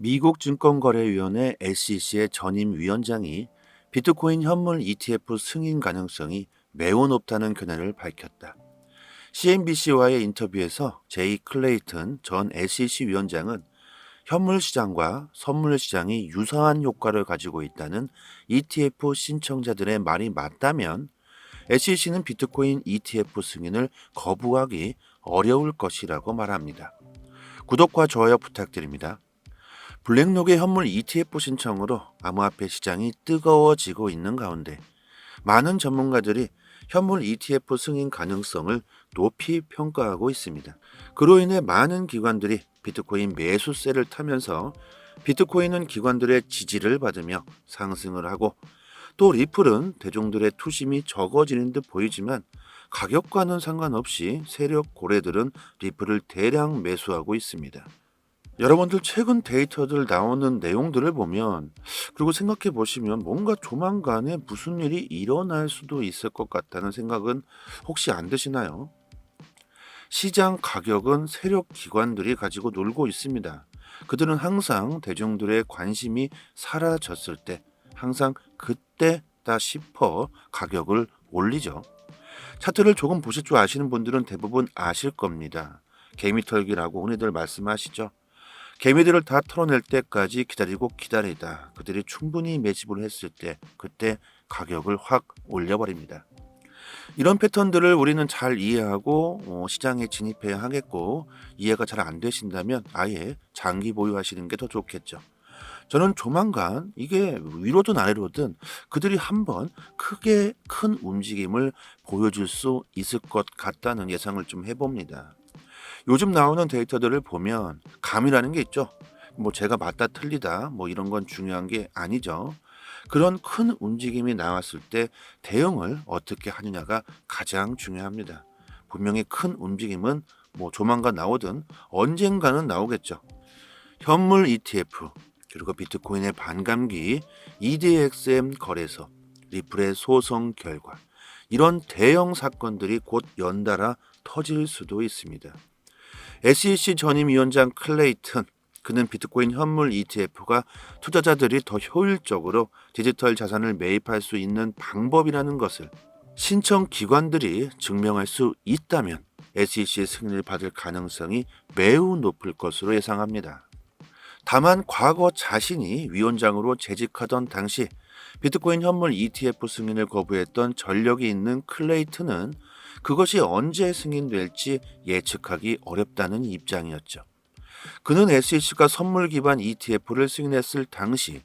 미국 증권거래위원회 SEC의 전임 위원장이 비트코인 현물 ETF 승인 가능성이 매우 높다는 견해를 밝혔다. CNBC와의 인터뷰에서 제이 클레이튼 전 SEC 위원장은 현물 시장과 선물 시장이 유사한 효과를 가지고 있다는 ETF 신청자들의 말이 맞다면 SEC는 비트코인 ETF 승인을 거부하기 어려울 것이라고 말합니다. 구독과 좋아요 부탁드립니다. 블랙록의 현물 ETF 신청으로 암호화폐 시장이 뜨거워지고 있는 가운데 많은 전문가들이 현물 ETF 승인 가능성을 높이 평가하고 있습니다. 그로 인해 많은 기관들이 비트코인 매수세를 타면서 비트코인은 기관들의 지지를 받으며 상승을 하고 또 리플은 대중들의 투심이 적어지는 듯 보이지만 가격과는 상관없이 세력 고래들은 리플을 대량 매수하고 있습니다. 여러분들 최근 데이터들 나오는 내용들을 보면 그리고 생각해 보시면 뭔가 조만간에 무슨 일이 일어날 수도 있을 것 같다는 생각은 혹시 안 드시나요? 시장 가격은 세력 기관들이 가지고 놀고 있습니다. 그들은 항상 대중들의 관심이 사라졌을 때 항상 그때다 싶어 가격을 올리죠. 차트를 조금 보실 줄 아시는 분들은 대부분 아실 겁니다. 개미털기라고 흔히들 말씀하시죠. 개미들을 다 털어낼 때까지 기다리고 기다리다 그들이 충분히 매집을 했을 때 그때 가격을 확 올려버립니다. 이런 패턴들을 우리는 잘 이해하고 시장에 진입해야 하겠고 이해가 잘 안 되신다면 아예 장기 보유하시는 게 더 좋겠죠. 저는 조만간 이게 위로든 아래로든 그들이 한번 크게 큰 움직임을 보여줄 수 있을 것 같다는 예상을 좀 해봅니다. 요즘 나오는 데이터들을 보면 감이라는 게 있죠. 뭐 제가 맞다 틀리다 뭐 이런 건 중요한 게 아니죠. 그런 큰 움직임이 나왔을 때 대응을 어떻게 하느냐가 가장 중요합니다. 분명히 큰 움직임은 뭐 조만간 나오든 언젠가는 나오겠죠. 현물 ETF 그리고 비트코인의 반감기, EDXM 거래소, 리플의 소송 결과 이런 대형 사건들이 곧 연달아 터질 수도 있습니다. SEC 전임 위원장 클레이튼 그는 비트코인 현물 ETF가 투자자들이 더 효율적으로 디지털 자산을 매입할 수 있는 방법이라는 것을 신청 기관들이 증명할 수 있다면 SEC의 승인을 받을 가능성이 매우 높을 것으로 예상합니다. 다만 과거 자신이 위원장으로 재직하던 당시 비트코인 현물 ETF 승인을 거부했던 전력이 있는 클레이튼은 그것이 언제 승인될지 예측하기 어렵다는 입장이었죠. 그는 SEC가 선물 기반 ETF를 승인했을 당시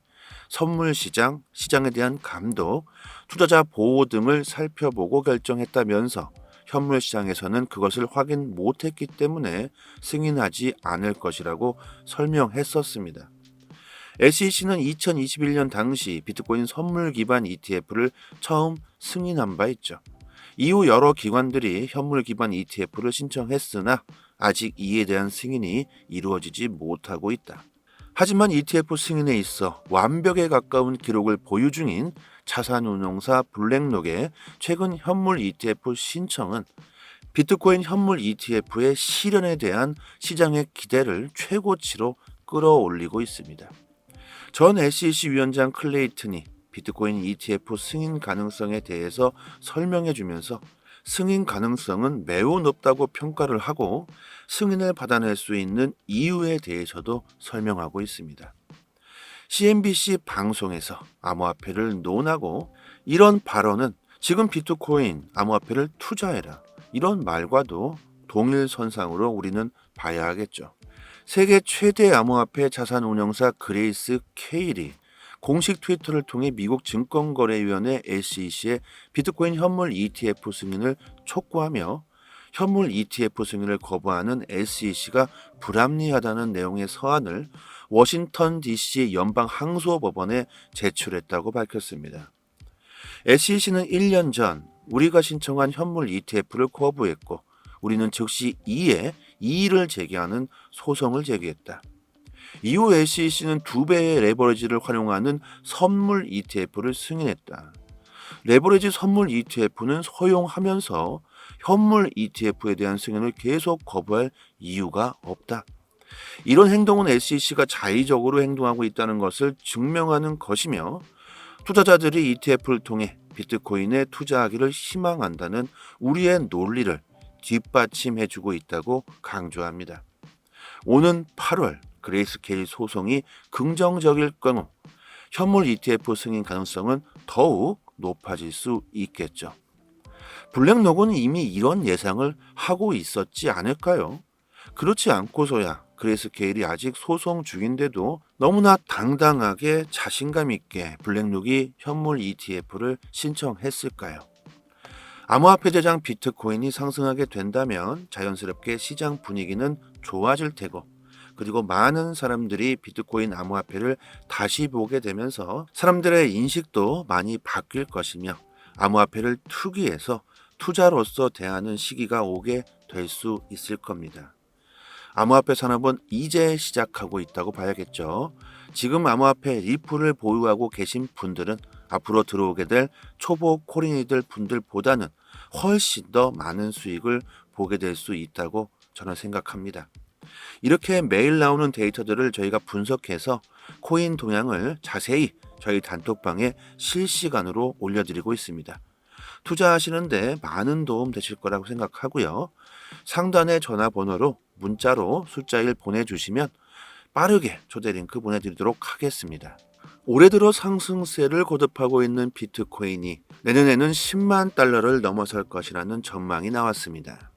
선물 시장, 시장에 대한 감독, 투자자 보호 등을 살펴보고 결정했다면서 현물 시장에서는 그것을 확인 못했기 때문에 승인하지 않을 것이라고 설명했었습니다. SEC는 2021년 당시 비트코인 선물 기반 ETF를 처음 승인한 바 있죠. 이후 여러 기관들이 현물 기반 ETF를 신청했으나 아직 이에 대한 승인이 이루어지지 못하고 있다. 하지만 ETF 승인에 있어 완벽에 가까운 기록을 보유 중인 자산운용사 블랙록의 최근 현물 ETF 신청은 비트코인 현물 ETF의 실현에 대한 시장의 기대를 최고치로 끌어올리고 있습니다. 전 SEC 위원장 클레이튼이 비트코인 ETF 승인 가능성에 대해서 설명해 주면서 승인 가능성은 매우 높다고 평가를 하고 승인을 받아낼 수 있는 이유에 대해서도 설명하고 있습니다. CNBC 방송에서 암호화폐를 논하고 이런 발언은 지금 비트코인 암호화폐를 투자해라 이런 말과도 동일선상으로 우리는 봐야 하겠죠. 세계 최대 암호화폐 자산운용사 그레이스 케일이 공식 트위터를 통해 미국 증권거래위원회 SEC의 비트코인 현물 ETF 승인을 촉구하며 현물 ETF 승인을 거부하는 SEC가 불합리하다는 내용의 서한을 워싱턴 DC 연방 항소법원에 제출했다고 밝혔습니다. SEC는 1년 전 우리가 신청한 현물 ETF를 거부했고 우리는 즉시 이에 이의를 제기하는 소송을 제기했다. 이후 SEC는 2배의 레버리지를 활용하는 선물 ETF를 승인했다. 레버리지 선물 ETF는 허용하면서 현물 ETF에 대한 승인을 계속 거부할 이유가 없다. 이런 행동은 SEC가 자의적으로 행동하고 있다는 것을 증명하는 것이며 투자자들이 ETF를 통해 비트코인에 투자하기를 희망한다는 우리의 논리를 뒷받침해주고 있다고 강조합니다. 오는 8월 그레이스케일 소송이 긍정적일 경우 현물 ETF 승인 가능성은 더욱 높아질 수 있겠죠. 블랙록은 이미 이런 예상을 하고 있었지 않을까요? 그렇지 않고서야 그레이스케일이 아직 소송 중인데도 너무나 당당하게 자신감 있게 블랙록이 현물 ETF를 신청했을까요? 암호화폐 대장 비트코인이 상승하게 된다면 자연스럽게 시장 분위기는 좋아질 테고, 그리고 많은 사람들이 비트코인 암호화폐를 다시 보게 되면서 사람들의 인식도 많이 바뀔 것이며 암호화폐를 투기해서 투자로서 대하는 시기가 오게 될 수 있을 겁니다. 암호화폐 산업은 이제 시작하고 있다고 봐야겠죠. 지금 암호화폐 리플을 보유하고 계신 분들은 앞으로 들어오게 될 초보 코린이들 분들보다는 훨씬 더 많은 수익을 보게 될 수 있다고 저는 생각합니다. 이렇게 매일 나오는 데이터들을 저희가 분석해서 코인 동향을 자세히 저희 단톡방에 실시간으로 올려드리고 있습니다. 투자하시는데 많은 도움 되실 거라고 생각하고요. 상단의 전화번호로 문자로 숫자 1 보내주시면 빠르게 초대 링크 보내드리도록 하겠습니다. 올해 들어 상승세를 거듭하고 있는 비트코인이 내년에는 10만 달러를 넘어설 것이라는 전망이 나왔습니다.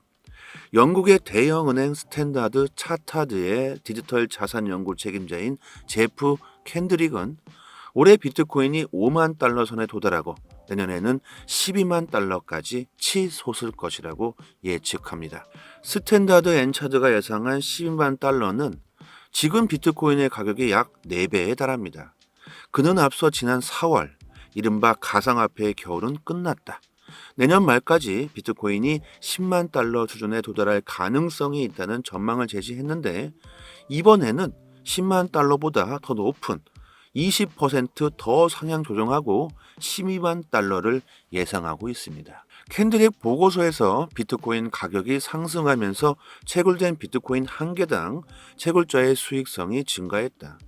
영국의 대형은행 스탠다드 차타드의 디지털 자산 연구 책임자인 제프 캔드릭은 올해 비트코인이 5만 달러 선에 도달하고 내년에는 12만 달러까지 치솟을 것이라고 예측합니다. 스탠다드 엔차드가 예상한 12만 달러는 지금 비트코인의 가격의 약 4배에 달합니다. 그는 앞서 지난 4월 이른바 가상화폐의 겨울은 끝났다. 내년 말까지 비트코인이 10만 달러 수준에 도달할 가능성이 있다는 전망을 제시했는데 이번에는 10만 달러보다 더 높은 20%더 상향 조정하고 12만 달러를 예상하고 있습니다. 캔드릭 보고서에서 비트코인 가격이 상승하면서 채굴된 비트코인 한 개당 채굴자의 수익성이 증가했다.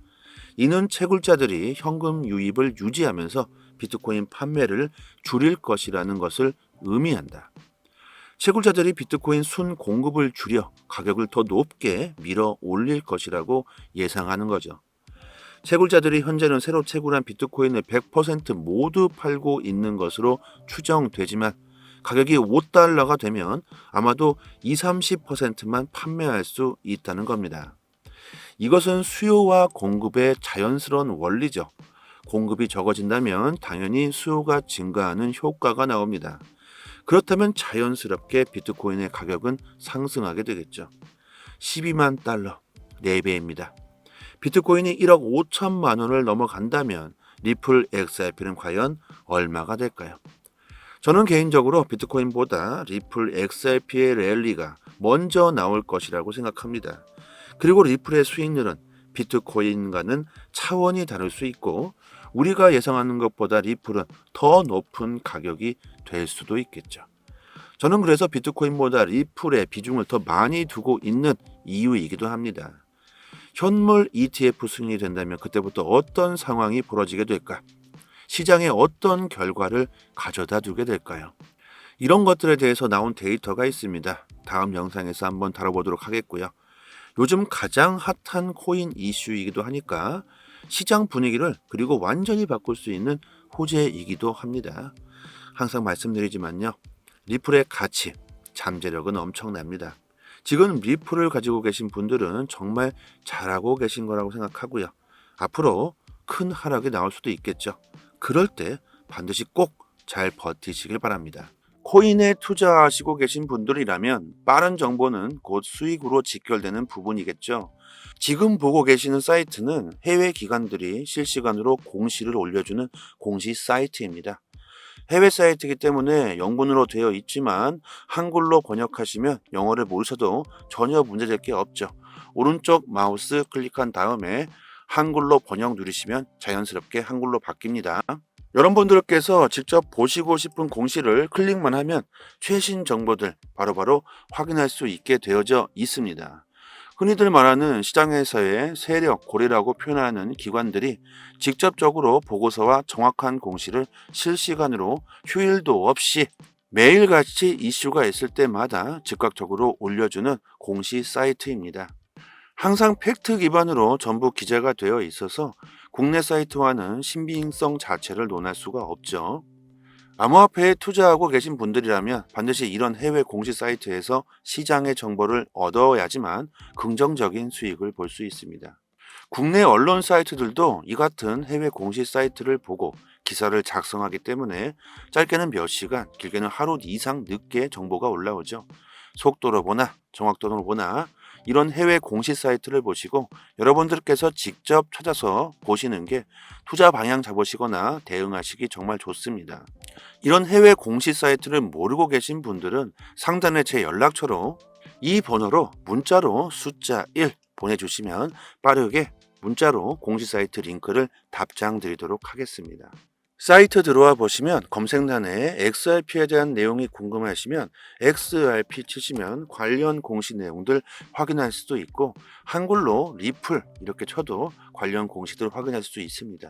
이는 채굴자들이 현금 유입을 유지하면서 비트코인 판매를 줄일 것이라는 것을 의미한다. 채굴자들이 비트코인 순 공급을 줄여 가격을 더 높게 밀어 올릴 것이라고 예상하는 거죠. 채굴자들이 현재는 새로 채굴한 비트코인을 100% 모두 팔고 있는 것으로 추정되지만 가격이 5달러가 되면 아마도 20-30%만 판매할 수 있다는 겁니다. 이것은 수요와 공급의 자연스러운 원리죠. 공급이 적어진다면 당연히 수요가 증가하는 효과가 나옵니다. 그렇다면 자연스럽게 비트코인의 가격은 상승하게 되겠죠. 12만 달러, 4배입니다. 비트코인이 1억 5천만 원을 넘어간다면 리플 XRP는 과연 얼마가 될까요? 저는 개인적으로 비트코인보다 리플 XRP의 랠리가 먼저 나올 것이라고 생각합니다. 그리고 리플의 수익률은 비트코인과는 차원이 다를 수 있고 우리가 예상하는 것보다 리플은 더 높은 가격이 될 수도 있겠죠. 저는 그래서 비트코인보다 리플의 비중을 더 많이 두고 있는 이유이기도 합니다. 현물 ETF 승인이 된다면 그때부터 어떤 상황이 벌어지게 될까? 시장에 어떤 결과를 가져다 두게 될까요? 이런 것들에 대해서 나온 데이터가 있습니다. 다음 영상에서 한번 다뤄보도록 하겠고요. 요즘 가장 핫한 코인 이슈이기도 하니까 시장 분위기를 그리고 완전히 바꿀 수 있는 호재이기도 합니다. 항상 말씀드리지만요. 리플의 가치, 잠재력은 엄청납니다. 지금 리플을 가지고 계신 분들은 정말 잘하고 계신 거라고 생각하고요. 앞으로 큰 하락이 나올 수도 있겠죠. 그럴 때 반드시 꼭 잘 버티시길 바랍니다. 코인에 투자하시고 계신 분들이라면 빠른 정보는 곧 수익으로 직결되는 부분이겠죠. 지금 보고 계시는 사이트는 해외 기관들이 실시간으로 공시를 올려주는 공시 사이트입니다. 해외 사이트이기 때문에 영문으로 되어 있지만 한글로 번역하시면 영어를 모르셔도 전혀 문제될 게 없죠. 오른쪽 마우스 클릭한 다음에 한글로 번역 누르시면 자연스럽게 한글로 바뀝니다. 여러분들께서 직접 보시고 싶은 공시를 클릭만 하면 최신 정보들 바로바로 확인할 수 있게 되어져 있습니다. 흔히들 말하는 시장에서의 세력, 고래라고 표현하는 기관들이 직접적으로 보고서와 정확한 공시를 실시간으로 휴일도 없이 매일같이 이슈가 있을 때마다 즉각적으로 올려주는 공시 사이트입니다. 항상 팩트 기반으로 전부 기재가 되어 있어서 국내 사이트와는 신빙성 자체를 논할 수가 없죠. 암호화폐에 투자하고 계신 분들이라면 반드시 이런 해외 공시 사이트에서 시장의 정보를 얻어야지만 긍정적인 수익을 볼 수 있습니다. 국내 언론 사이트들도 이 같은 해외 공시 사이트를 보고 기사를 작성하기 때문에 짧게는 몇 시간, 길게는 하루 이상 늦게 정보가 올라오죠. 속도로 보나 정확도로 보나 이런 해외 공시 사이트를 보시고 여러분들께서 직접 찾아서 보시는 게 투자 방향 잡으시거나 대응하시기 정말 좋습니다. 이런 해외 공시 사이트를 모르고 계신 분들은 상단에 제 연락처로 이 번호로 문자로 숫자 1 보내주시면 빠르게 문자로 공시 사이트 링크를 답장 드리도록 하겠습니다. 사이트 들어와 보시면 검색란에 XRP에 대한 내용이 궁금하시면 XRP 치시면 관련 공시 내용들 확인할 수도 있고 한글로 리플 이렇게 쳐도 관련 공시들 확인할 수 있습니다.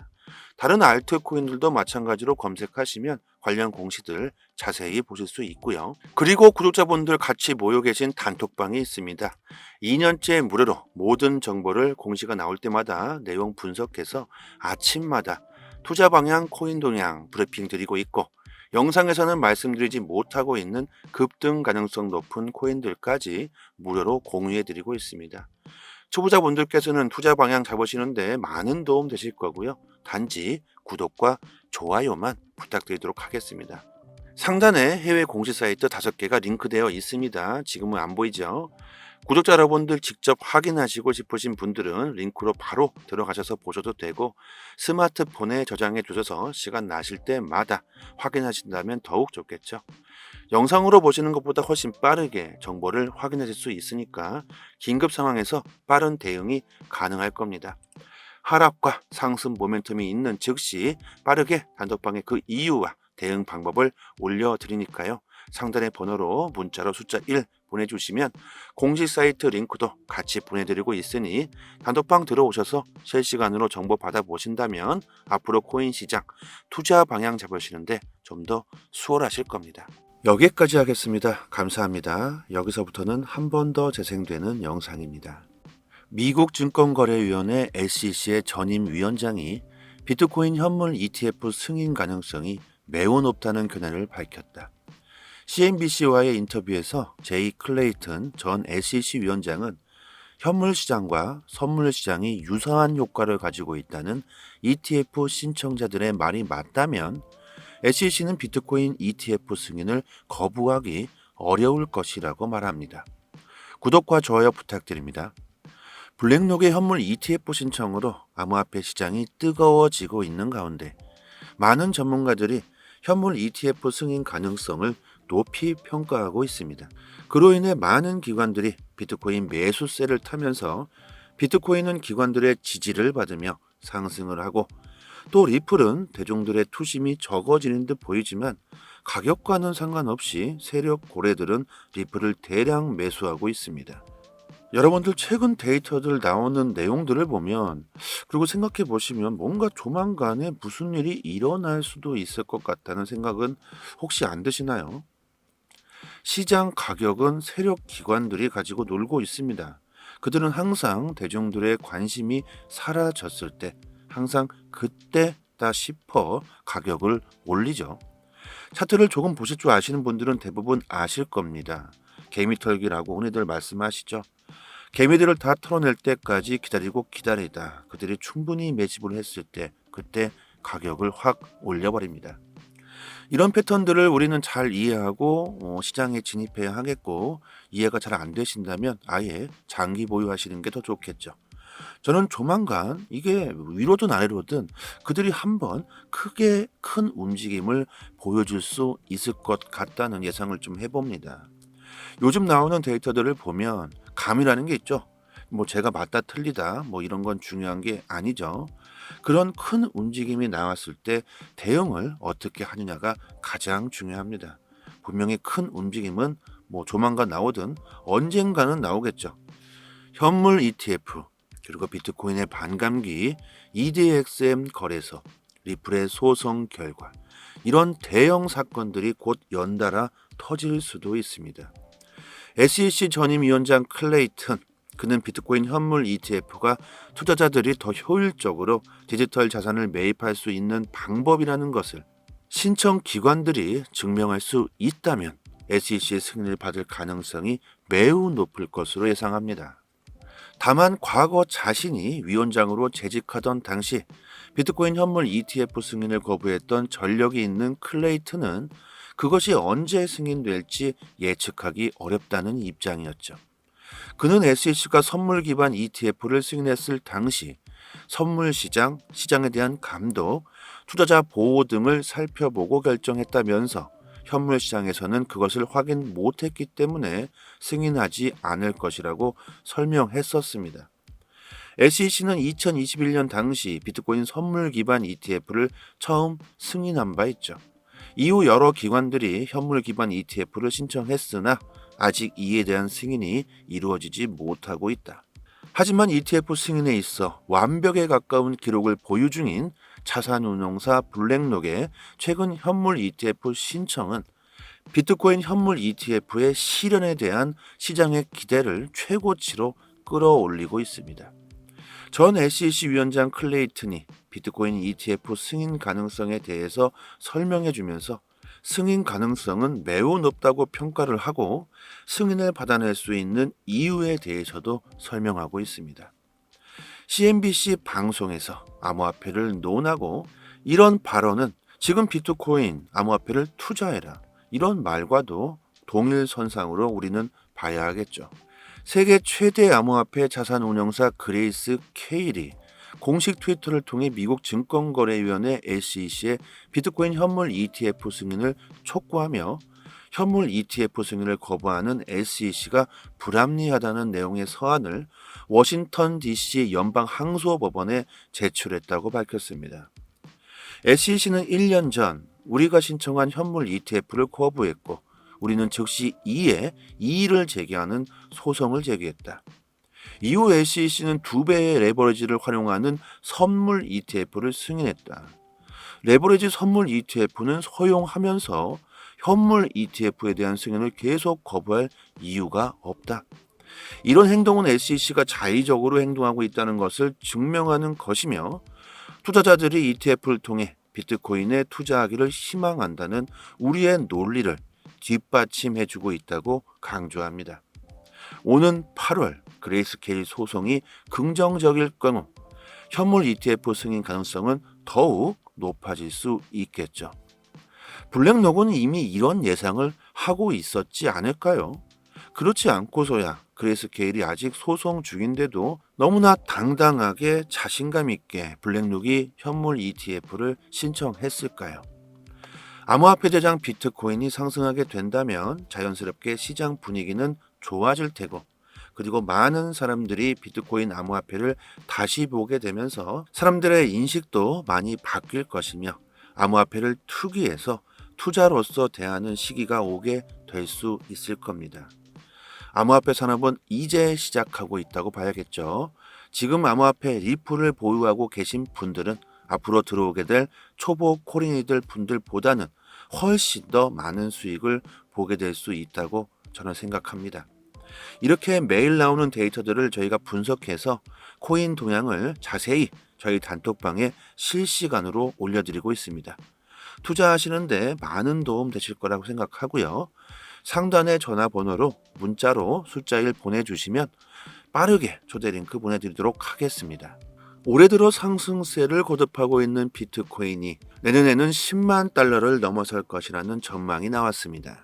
다른 알트코인들도 마찬가지로 검색하시면 관련 공시들 자세히 보실 수 있고요. 그리고 구독자분들 같이 모여 계신 단톡방이 있습니다. 2년째 무료로 모든 정보를 공시가 나올 때마다 내용 분석해서 아침마다 투자 방향, 코인 동향 브리핑 드리고 있고 영상에서는 말씀드리지 못하고 있는 급등 가능성 높은 코인들까지 무료로 공유해 드리고 있습니다. 초보자분들께서는 투자 방향 잡으시는데 많은 도움 되실 거고요. 단지 구독과 좋아요만 부탁드리도록 하겠습니다. 상단에 해외 공시 사이트 5개가 링크되어 있습니다. 지금은 안 보이죠? 구독자 여러분들 직접 확인하시고 싶으신 분들은 링크로 바로 들어가셔서 보셔도 되고 스마트폰에 저장해 두셔서 시간 나실 때마다 확인하신다면 더욱 좋겠죠. 영상으로 보시는 것보다 훨씬 빠르게 정보를 확인하실 수 있으니까 긴급 상황에서 빠른 대응이 가능할 겁니다. 하락과 상승 모멘텀이 있는 즉시 빠르게 단톡방에 그 이유와 대응 방법을 올려드리니까요. 상단의 번호로 문자로 숫자 1 보내주시면 공식 사이트 링크도 같이 보내드리고 있으니 단톡방 들어오셔서 실시간으로 정보 받아보신다면 앞으로 코인 시장 투자 방향 잡으시는데 좀 더 수월하실 겁니다. 여기까지 하겠습니다. 감사합니다. 여기서부터는 한 번 더 재생되는 영상입니다. 미국 증권거래위원회 SEC의 전임 위원장이 비트코인 현물 ETF 승인 가능성이 매우 높다는 견해를 밝혔다. CNBC와의 인터뷰에서 제이 클레이튼 전 SEC 위원장은 현물 시장과 선물 시장이 유사한 효과를 가지고 있다는 ETF 신청자들의 말이 맞다면 SEC는 비트코인 ETF 승인을 거부하기 어려울 것이라고 말합니다. 구독과 좋아요 부탁드립니다. 블랙록의 현물 ETF 신청으로 암호화폐 시장이 뜨거워지고 있는 가운데 많은 전문가들이 현물 ETF 승인 가능성을 높이 평가하고 있습니다. 그로 인해 많은 기관들이 비트코인 매수세를 타면서 비트코인은 기관들의 지지를 받으며 상승을 하고 또 리플은 대중들의 투심이 적어지는 듯 보이지만 가격과는 상관없이 세력 고래들은 리플을 대량 매수하고 있습니다. 여러분들 최근 데이터들 나오는 내용들을 보면 그리고 생각해 보시면 뭔가 조만간에 무슨 일이 일어날 수도 있을 것 같다는 생각은 혹시 안 드시나요? 시장 가격은 세력 기관들이 가지고 놀고 있습니다. 그들은 항상 대중들의 관심이 사라졌을 때 항상 그때다 싶어 가격을 올리죠. 차트를 조금 보실 줄 아시는 분들은 대부분 아실 겁니다. 개미털기라고 흔히들 말씀하시죠. 개미들을 다 털어낼 때까지 기다리고 기다리다 그들이 충분히 매집을 했을 때 그때 가격을 확 올려버립니다. 이런 패턴들을 우리는 잘 이해하고 시장에 진입해야 하겠고 이해가 잘 안 되신다면 아예 장기 보유하시는 게 더 좋겠죠. 저는 조만간 이게 위로든 아래로든 그들이 한번 크게 큰 움직임을 보여줄 수 있을 것 같다는 예상을 좀 해봅니다. 요즘 나오는 데이터들을 보면 감이라는 게 있죠. 뭐 제가 맞다 틀리다 뭐 이런 건 중요한 게 아니죠. 그런 큰 움직임이 나왔을 때 대응을 어떻게 하느냐가 가장 중요합니다. 분명히 큰 움직임은 뭐 조만간 나오든 언젠가는 나오겠죠. 현물 ETF, 그리고 비트코인의 반감기, EDXM 거래소, 리플의 소송 결과, 이런 대형 사건들이 곧 연달아 터질 수도 있습니다. SEC 전임위원장 클레이튼, 그는 비트코인 현물 ETF가 투자자들이 더 효율적으로 디지털 자산을 매입할 수 있는 방법이라는 것을 신청 기관들이 증명할 수 있다면 SEC의 승인을 받을 가능성이 매우 높을 것으로 예상합니다. 다만 과거 자신이 위원장으로 재직하던 당시 비트코인 현물 ETF 승인을 거부했던 전력이 있는 클레이튼은 그것이 언제 승인될지 예측하기 어렵다는 입장이었죠. 그는 SEC가 선물 기반 ETF를 승인했을 당시 선물 시장, 시장에 대한 감독, 투자자 보호 등을 살펴보고 결정했다면서 현물 시장에서는 그것을 확인 못했기 때문에 승인하지 않을 것이라고 설명했었습니다. SEC는 2021년 당시 비트코인 선물 기반 ETF를 처음 승인한 바 있죠. 이후 여러 기관들이 현물 기반 ETF를 신청했으나 아직 이에 대한 승인이 이루어지지 못하고 있다. 하지만 ETF 승인에 있어 완벽에 가까운 기록을 보유 중인 자산운용사 블랙록의 최근 현물 ETF 신청은 비트코인 현물 ETF의 실현에 대한 시장의 기대를 최고치로 끌어올리고 있습니다. 전 SEC 위원장 클레이튼이 비트코인 ETF 승인 가능성에 대해서 설명해주면서 승인 가능성은 매우 높다고 평가를 하고 승인을 받아낼 수 있는 이유에 대해서도 설명하고 있습니다. CNBC 방송에서 암호화폐를 논하고 이런 발언은 지금 비트코인 암호화폐를 투자해라 이런 말과도 동일선상으로 우리는 봐야 하겠죠. 세계 최대 암호화폐 자산운용사 그레이스 케일이 공식 트위터를 통해 미국 증권거래위원회 SEC의 비트코인 현물 ETF 승인을 촉구하며 현물 ETF 승인을 거부하는 SEC가 불합리하다는 내용의 서한을 워싱턴 DC 연방항소법원에 제출했다고 밝혔습니다. SEC는 1년 전 우리가 신청한 현물 ETF를 거부했고 우리는 즉시 이에 이의를 제기하는 소송을 제기했다. 이후 SEC는 2배의 레버리지를 활용하는 선물 ETF를 승인했다. 레버리지 선물 ETF는 허용하면서 현물 ETF에 대한 승인을 계속 거부할 이유가 없다. 이런 행동은 SEC가 자의적으로 행동하고 있다는 것을 증명하는 것이며 투자자들이 ETF를 통해 비트코인에 투자하기를 희망한다는 우리의 논리를 뒷받침해주고 있다고 강조합니다. 오는 8월 그레이스케일 소송이 긍정적일 경우 현물 ETF 승인 가능성은 더욱 높아질 수 있겠죠. 블랙록은 이미 이런 예상을 하고 있었지 않을까요? 그렇지 않고서야 그레이스케일이 아직 소송 중인데도 너무나 당당하게 자신감 있게 블랙록이 현물 ETF를 신청했을까요? 암호화폐 대장 비트코인이 상승하게 된다면 자연스럽게 시장 분위기는 좋아질 테고 그리고 많은 사람들이 비트코인 암호화폐를 다시 보게 되면서 사람들의 인식도 많이 바뀔 것이며 암호화폐를 투기해서 투자로서 대하는 시기가 오게 될 수 있을 겁니다. 암호화폐 산업은 이제 시작하고 있다고 봐야겠죠. 지금 암호화폐 리플을 보유하고 계신 분들은 앞으로 들어오게 될 초보 코린이들 분들보다는 훨씬 더 많은 수익을 보게 될 수 있다고 저는 생각합니다. 이렇게 매일 나오는 데이터들을 저희가 분석해서 코인 동향을 자세히 저희 단톡방에 실시간으로 올려드리고 있습니다. 투자하시는데 많은 도움 되실 거라고 생각하고요. 상단의 전화번호로 문자로 숫자 1 보내주시면 빠르게 초대 링크 보내드리도록 하겠습니다. 올해 들어 상승세를 거듭하고 있는 비트코인이 내년에는 10만 달러를 넘어설 것이라는 전망이 나왔습니다.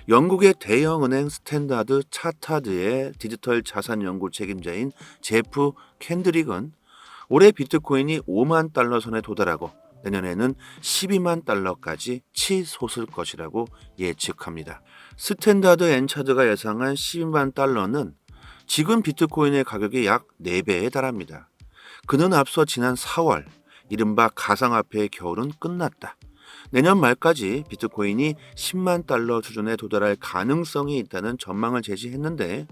영국의 대형은행 스탠다드 차타드의 디지털 자산 연구 책임자인 제프 캔드릭은 올해 비트코인이 5만 달러 선에 도달하고 내년에는 12만 달러까지 치솟을 것이라고 예측합니다. 스탠다드 엔차드가 예상한 12만 달러는 지금 비트코인의 가격의 약 4배에 달합니다. 그는 앞서 지난 4월 이른바 가상화폐의 겨울은 끝났다. 내년 말까지 비트코인이 10만 달러 수준에 도달할 가능성이 있다는 전망을 제시했는데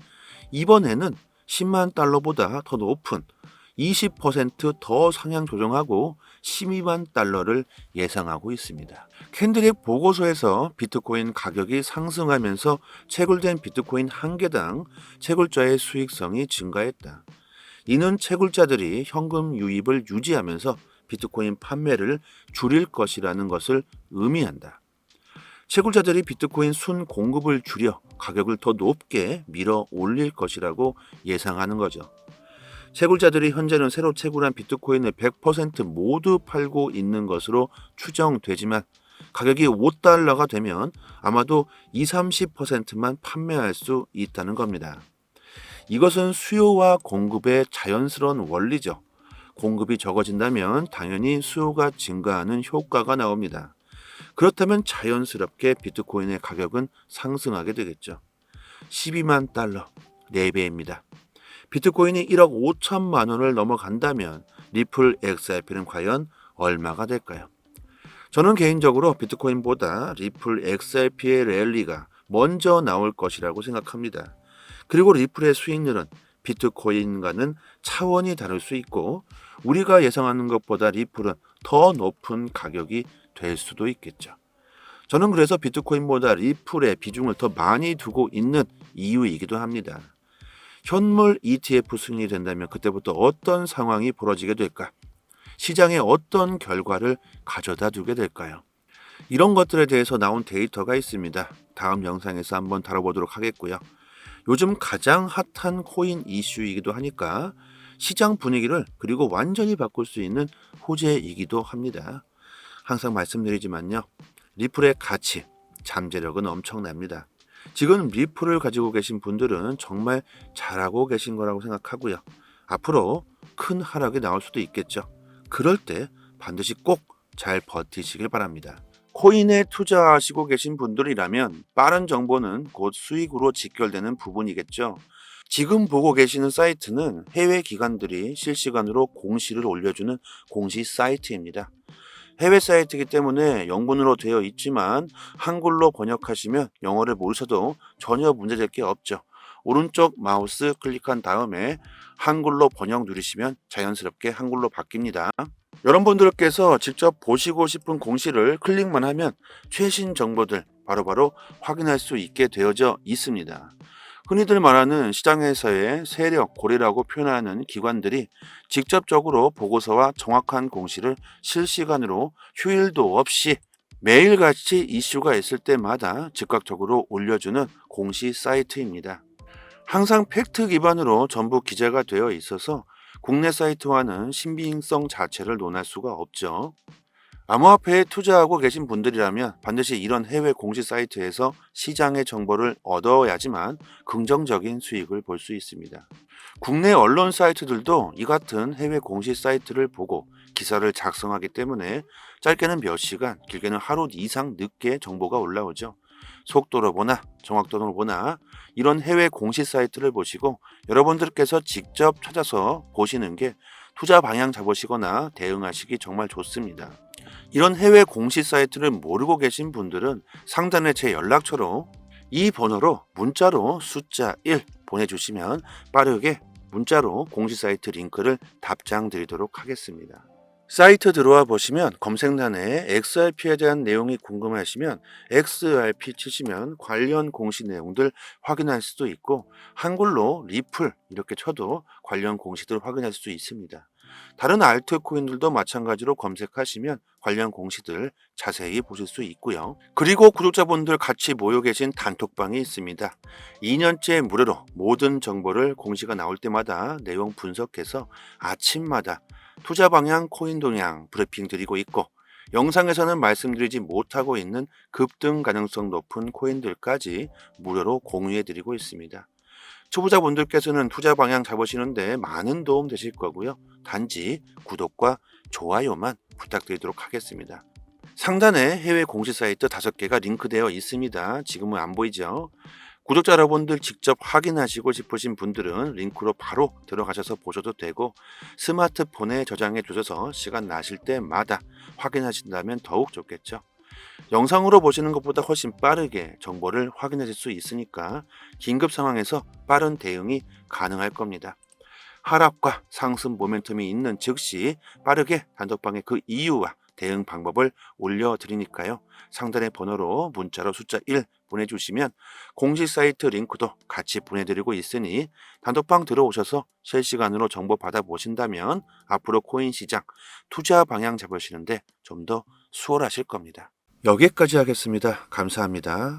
이번에는 10만 달러보다 더 높은 20%더 상향 조정하고 12만 달러를 예상하고 있습니다. 캔드릭 보고서에서 비트코인 가격이 상승하면서 채굴된 비트코인 한 개당 채굴자의 수익성이 증가했다. 이는 채굴자들이 현금 유입을 유지하면서 비트코인 판매를 줄일 것이라는 것을 의미한다. 채굴자들이 비트코인 순 공급을 줄여 가격을 더 높게 밀어 올릴 것이라고 예상하는 거죠. 채굴자들이 현재는 새로 채굴한 비트코인을 100% 모두 팔고 있는 것으로 추정되지만 가격이 5달러가 되면 아마도 20-30%만 판매할 수 있다는 겁니다. 이것은 수요와 공급의 자연스러운 원리죠. 공급이 적어진다면 당연히 수요가 증가하는 효과가 나옵니다. 그렇다면 자연스럽게 비트코인의 가격은 상승하게 되겠죠. 12만 달러, 4배입니다. 비트코인이 1억 5천만 원을 넘어간다면 리플 XRP는 과연 얼마가 될까요? 저는 개인적으로 비트코인보다 리플 XRP의 랠리가 먼저 나올 것이라고 생각합니다. 그리고 리플의 수익률은 비트코인과는 차원이 다를 수 있고 우리가 예상하는 것보다 리플은 더 높은 가격이 될 수도 있겠죠. 저는 그래서 비트코인보다 리플의 비중을 더 많이 두고 있는 이유이기도 합니다. 현물 ETF 승인이 된다면 그때부터 어떤 상황이 벌어지게 될까? 시장에 어떤 결과를 가져다 두게 될까요? 이런 것들에 대해서 나온 데이터가 있습니다. 다음 영상에서 한번 다뤄보도록 하겠고요. 요즘 가장 핫한 코인 이슈이기도 하니까 시장 분위기를 그리고 완전히 바꿀 수 있는 호재이기도 합니다. 항상 말씀드리지만요. 리플의 가치, 잠재력은 엄청납니다. 지금 리플을 가지고 계신 분들은 정말 잘하고 계신 거라고 생각하고요. 앞으로 큰 하락이 나올 수도 있겠죠. 그럴 때 반드시 꼭 잘 버티시길 바랍니다. 코인에 투자하시고 계신 분들이라면 빠른 정보는 곧 수익으로 직결되는 부분이겠죠. 지금 보고 계시는 사이트는 해외 기관들이 실시간으로 공시를 올려주는 공시 사이트입니다. 해외 사이트이기 때문에 영문으로 되어 있지만 한글로 번역하시면 영어를 모르셔도 전혀 문제될 게 없죠. 오른쪽 마우스 클릭한 다음에 한글로 번역 누르시면 자연스럽게 한글로 바뀝니다. 여러분들께서 직접 보시고 싶은 공시를 클릭만 하면 최신 정보들 바로바로 확인할 수 있게 되어져 있습니다. 흔히들 말하는 시장에서의 세력, 고리라고 표현하는 기관들이 직접적으로 보고서와 정확한 공시를 실시간으로 휴일도 없이 매일같이 이슈가 있을 때마다 즉각적으로 올려주는 공시 사이트입니다. 항상 팩트 기반으로 전부 기재가 되어 있어서 국내 사이트와는 신빙성 자체를 논할 수가 없죠. 암호화폐에 투자하고 계신 분들이라면 반드시 이런 해외 공시 사이트에서 시장의 정보를 얻어야지만 긍정적인 수익을 볼 수 있습니다. 국내 언론 사이트들도 이 같은 해외 공시 사이트를 보고 기사를 작성하기 때문에 짧게는 몇 시간, 길게는 하루 이상 늦게 정보가 올라오죠. 속도로 보나 정확도로 보나 이런 해외 공시 사이트를 보시고 여러분들께서 직접 찾아서 보시는 게 투자 방향 잡으시거나 대응하시기 정말 좋습니다. 이런 해외 공시 사이트를 모르고 계신 분들은 상단에 제 연락처로 이 번호로 문자로 숫자 1 보내주시면 빠르게 문자로 공시 사이트 링크를 답장 드리도록 하겠습니다. 사이트 들어와 보시면 검색란에 XRP에 대한 내용이 궁금하시면 XRP 치시면 관련 공시 내용들 확인할 수도 있고 한글로 리플 이렇게 쳐도 관련 공시들 확인할 수 있습니다. 다른 알트코인들도 마찬가지로 검색하시면 관련 공시들 자세히 보실 수 있고요. 그리고 구독자분들 같이 모여 계신 단톡방이 있습니다. 2년째 무료로 모든 정보를 공시가 나올 때마다 내용 분석해서 아침마다 투자 방향, 코인 동향 브리핑 드리고 있고 영상에서는 말씀드리지 못하고 있는 급등 가능성 높은 코인들까지 무료로 공유해 드리고 있습니다. 초보자분들께서는 투자 방향 잡으시는데 많은 도움 되실 거고요. 단지 구독과 좋아요만 부탁드리도록 하겠습니다. 상단에 해외 공시 사이트 5개가 링크되어 있습니다. 지금은 안 보이죠? 구독자 여러분들 직접 확인하시고 싶으신 분들은 링크로 바로 들어가셔서 보셔도 되고 스마트폰에 저장해 두셔서 시간 나실 때마다 확인하신다면 더욱 좋겠죠. 영상으로 보시는 것보다 훨씬 빠르게 정보를 확인하실 수 있으니까 긴급 상황에서 빠른 대응이 가능할 겁니다. 하락과 상승 모멘텀이 있는 즉시 빠르게 단톡방에 그 이유와 대응 방법을 올려드리니까요. 상단의 번호로 문자로 숫자 1 보내주시면 공식 사이트 링크도 같이 보내드리고 있으니 단톡방 들어오셔서 실시간으로 정보 받아보신다면 앞으로 코인 시장 투자 방향 잡으시는데 좀 더 수월하실 겁니다. 여기까지 하겠습니다. 감사합니다.